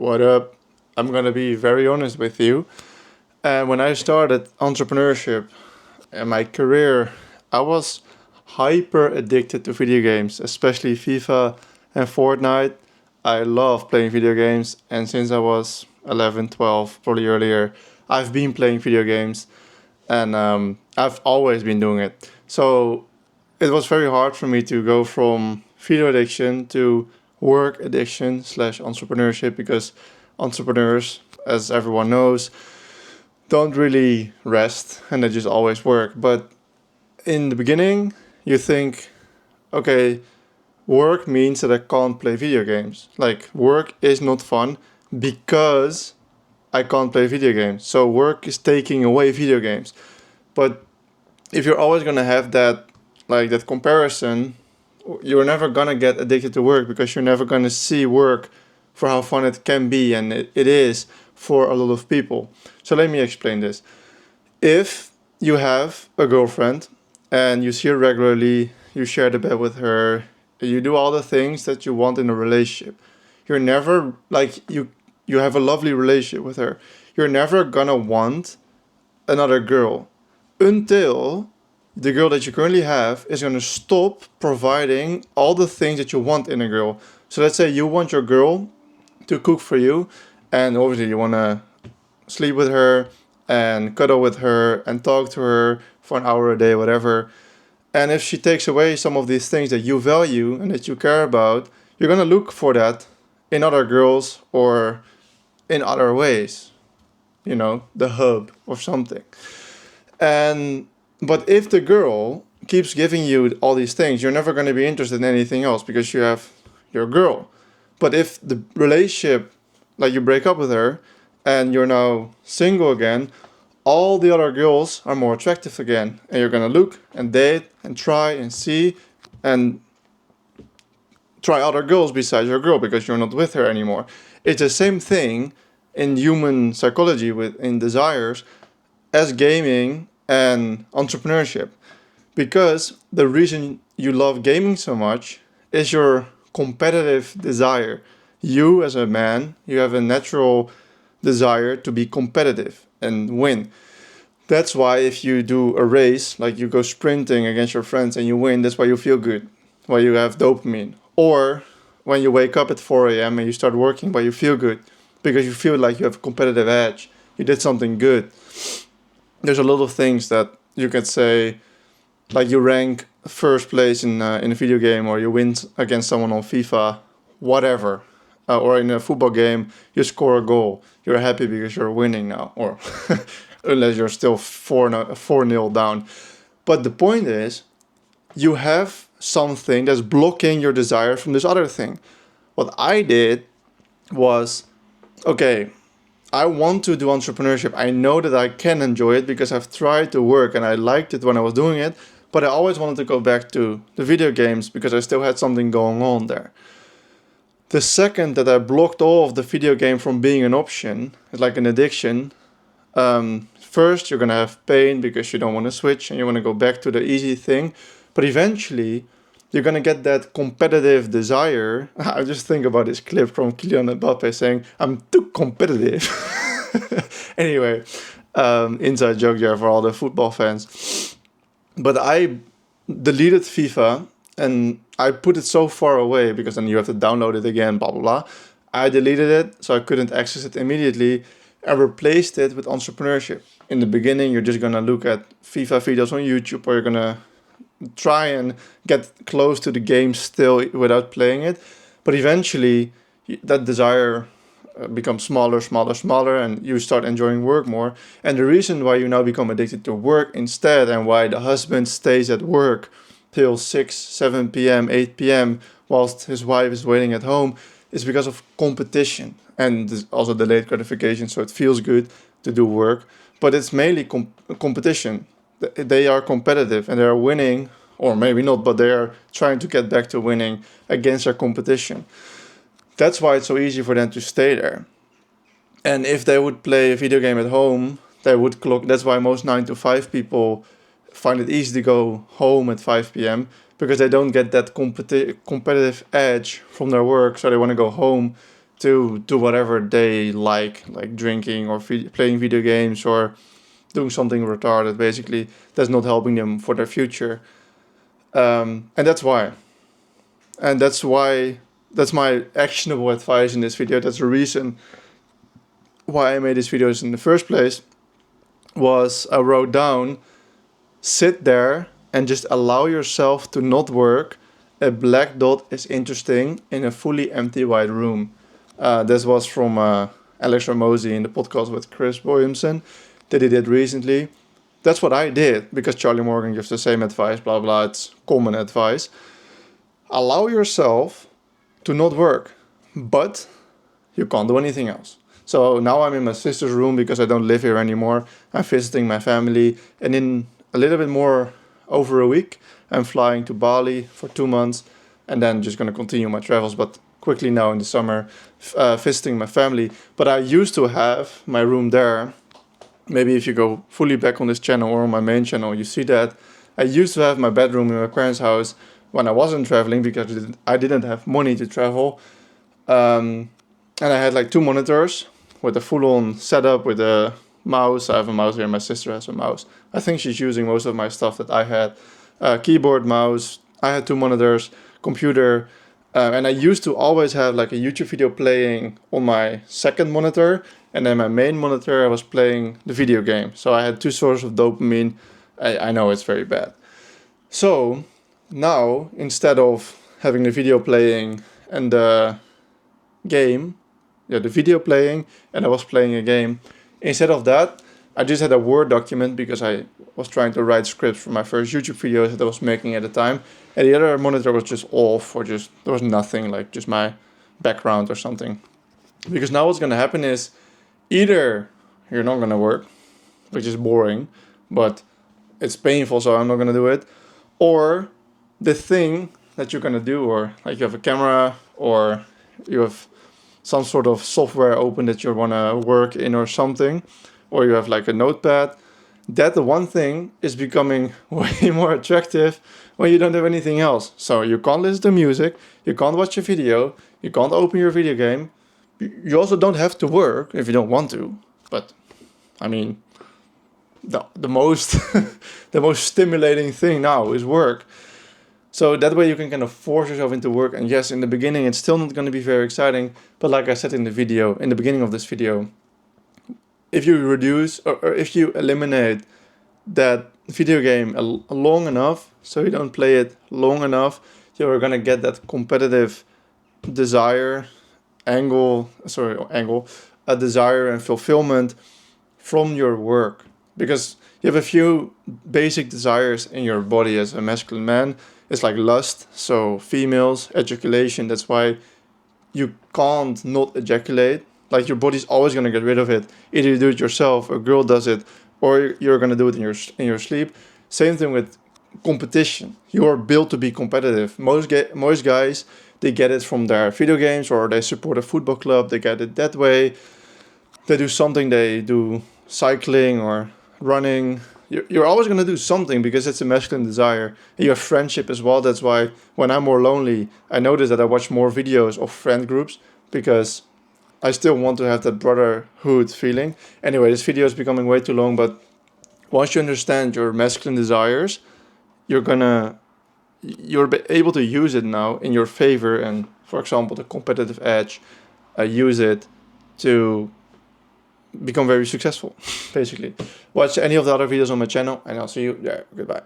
What up? I'm gonna be very honest with you. When I started entrepreneurship and my career, I was hyper addicted to video games, especially FIFA and Fortnite. I love playing video games, and since I was 11, 12, probably earlier, I've been playing video games and I've always been doing it. So it was very hard for me to go from video addiction to work addiction slash entrepreneurship because entrepreneurs, as everyone knows, don't really rest and they just always work. But in the beginning, you think, okay, work means that I can't play video games. Like, work is not fun because I can't play video games. So, work is taking away video games. But if you're always going to have that, like, that comparison, you're never going to get addicted to work because you're never going to see work for how fun it can be, and it is for a lot of people. So let me explain this. If you have a girlfriend and you see her regularly, you share the bed with her, you do all the things that you want in a relationship. You're never like you have a lovely relationship with her. You're never gonna want another girl until the girl that you currently have is gonna stop providing all the things that you want in a girl. So let's say you want your girl to cook for you, and obviously you wanna sleep with her and cuddle with her and talk to her for an hour a day, whatever. And if she takes away some of these things that you value and that you care about, you're gonna look for that in other girls or in other ways, the hub or something. And but if the girl keeps giving you all these things, you're never going to be interested in anything else because you have your girl. But if the relationship, like you break up with her and you're now single again, all the other girls are more attractive again. And you're going to look and date and try and see and try other girls besides your girl because you're not with her anymore. It's the same thing in human psychology in desires as gaming and entrepreneurship. Because the reason you love gaming so much is your competitive desire. You, as a man, you have a natural desire to be competitive and win. That's why if you do a race, like you go sprinting against your friends and you win, that's why you feel good, why you have dopamine. Or when you wake up at 4 a.m. and you start working, why you feel good, because you feel like you have a competitive edge. You did something good. There's a lot of things that you can say, like you rank first place in a video game, or you win against someone on FIFA, whatever, or in a football game you score a goal. You're happy because you're winning now, or unless you're still 4-0 down. But the point is, you have something that's blocking your desire from this other thing. What I did was, okay, I want to do entrepreneurship. I know that I can enjoy it because I've tried to work and I liked it when I was doing it, but I always wanted to go back to the video games because I still had something going on there. The second that I blocked all of the video game from being an option, it's like an addiction. First, you're going to have pain because you don't want to switch and you want to go back to the easy thing. But eventually, you're going to get that competitive desire. I just think about this clip from Kylian Mbappe saying, I'm too competitive. Anyway, inside joke there for all the football fans. But I deleted FIFA and I put it so far away because then you have to download it again, blah, blah, blah. I deleted it so I couldn't access it immediately and replaced it with entrepreneurship. In the beginning, you're just going to look at FIFA videos on YouTube, or you're going to try and get close to the game still without playing it. But eventually, that desire becomes smaller, and you start enjoying work more. And the reason why you now become addicted to work instead, and why the husband stays at work till 6, 7 p.m., 8 p.m., whilst his wife is waiting at home, is because of competition. And also delayed gratification, so it feels good to do work. But it's mainly competition. They are competitive and they are winning, or maybe not, but they are trying to get back to winning against their competition. That's why it's so easy for them to stay there. And if they would play a video game at home, they would clock. That's why most 9 to 5 people find it easy to go home at 5 p.m. because they don't get that competitive edge from their work, so they want to go home to do whatever they like drinking or playing video games or doing something retarded, basically, that's not helping them for their future. And that's why. And that's my actionable advice in this video. That's the reason why I made these videos in the first place, was I wrote down, sit there and just allow yourself to not work. A black dot is interesting in a fully empty white room. This was from Alex Ramosi in the podcast with Chris Williamson that he did recently. That's what I did, because Charlie Morgan gives the same advice, blah, blah, it's common advice. Allow yourself to not work, but you can't do anything else. So now I'm in my sister's room because I don't live here anymore. I'm visiting my family, and in a little bit more over a week, I'm flying to Bali for 2 months, and then just going to continue my travels, but quickly now in the summer, visiting my family. But I used to have my room there. Maybe if you go fully back on this channel or on my main channel, you see that I used to have my bedroom in my parents' house when I wasn't traveling, because I didn't have money to travel. And I had like 2 monitors with a full-on setup with a mouse. I have a mouse here, my sister has a mouse. I think she's using most of my stuff that I had. Keyboard, mouse, I had 2 monitors, computer, and I used to always have like a YouTube video playing on my second monitor, and then my main monitor I was playing the video game. So I had 2 sources of dopamine. I know it's very bad. So now, instead of having the video playing and the game, the video playing and I was playing a game, instead of that, I just had a Word document, because I was trying to write scripts for my first YouTube videos that I was making at the time. And the other monitor was just off, or just, there was nothing, like just my background or something. Because now what's going to happen is, either you're not going to work, which is boring, but it's painful, so I'm not going to do it. Or the thing that you're going to do, or like you have a camera, or you have some sort of software open that you want to work in or something, or you have like a notepad, that the one thing is becoming way more attractive when you don't have anything else. So you can't listen to music, you can't watch a video, you can't open your video game. You also don't have to work if you don't want to. But I mean, the most the most stimulating thing now is work. So that way you can kind of force yourself into work. And yes, in the beginning it's still not going to be very exciting, but like I said in the beginning of this video, if you reduce or if you eliminate that video game long enough, so you don't play it long enough, you're going to get that competitive desire, a desire and fulfillment from your work. Because you have a few basic desires in your body as a masculine man. It's like lust, so females, ejaculation. That's why you can't not ejaculate. Like, your body's always going to get rid of it. Either you do it yourself, a girl does it, or you're going to do it in your sleep. Same thing with competition. You are built to be competitive. Most guys, they get it from their video games, or they support a football club. They get it that way. They do something. They do cycling or running. You're always going to do something because it's a masculine desire. And you have friendship as well. That's why when I'm more lonely, I notice that I watch more videos of friend groups, because I still want to have that brotherhood feeling. Anyway, this video is becoming way too long, but once you understand your masculine desires, you're able to use it now in your favor. And for example, the competitive edge, use it to become very successful, basically. Watch any of the other videos on my channel, and I'll see you there. Goodbye.